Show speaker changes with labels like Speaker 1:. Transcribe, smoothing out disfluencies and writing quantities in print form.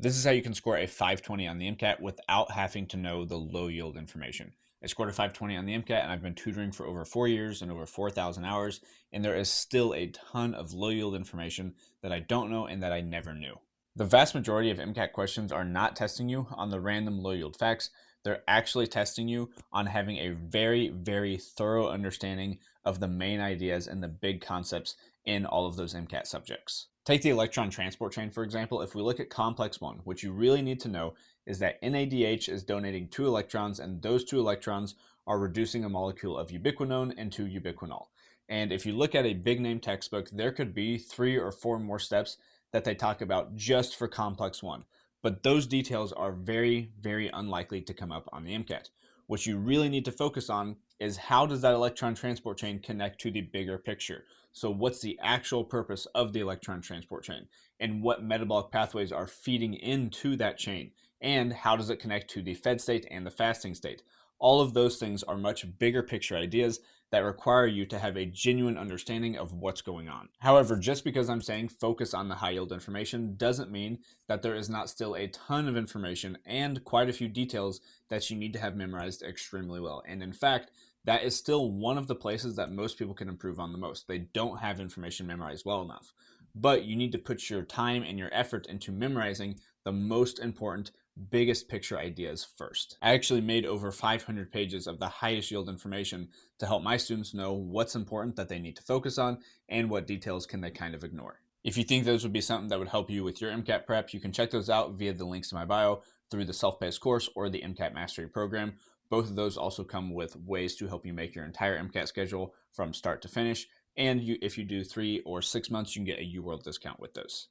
Speaker 1: This is how you can score a 520 on the MCAT without having to know the low yield information. I scored a 520 on the MCAT and I've been tutoring for over 4 years and over 4,000 hours, and there is still a ton of low yield information that I don't know and that I never knew. The vast majority of MCAT questions are not testing you on the random low yield facts. They're actually testing you on having a very, very thorough understanding of the main ideas and the big concepts in all of those MCAT subjects. Take the electron transport chain, for example. If we look at complex one, what you really need to know is that NADH is donating 2 electrons, and those 2 electrons are reducing a molecule of ubiquinone into ubiquinol. And if you look at a big name textbook, there could be 3 or 4 more steps that they talk about just for complex one. But those details are very, very unlikely to come up on the MCAT. What you really need to focus on is how does that electron transport chain connect to the bigger picture? So what's the actual purpose of the electron transport chain? And what metabolic pathways are feeding into that chain? And how does it connect to the fed state and the fasting state? All of those things are much bigger picture ideas that require you to have a genuine understanding of what's going on. However, just because I'm saying focus on the high yield information doesn't mean that there is not still a ton of information and quite a few details that you need to have memorized extremely well. And in fact, that is still one of the places that most people can improve on the most. They don't have information memorized well enough. But you need to put your time and your effort into memorizing the most important, biggest picture ideas first. I actually made over 500 pages of the highest yield information to help my students know what's important that they need to focus on and what details can they kind of ignore. If you think those would be something that would help you with your MCAT prep, you can check those out via the links in my bio through the self-paced course or the MCAT Mastery program. Both of those also come with ways to help you make your entire MCAT schedule from start to finish. And if you do 3 or 6 months, you can get a UWorld discount with those.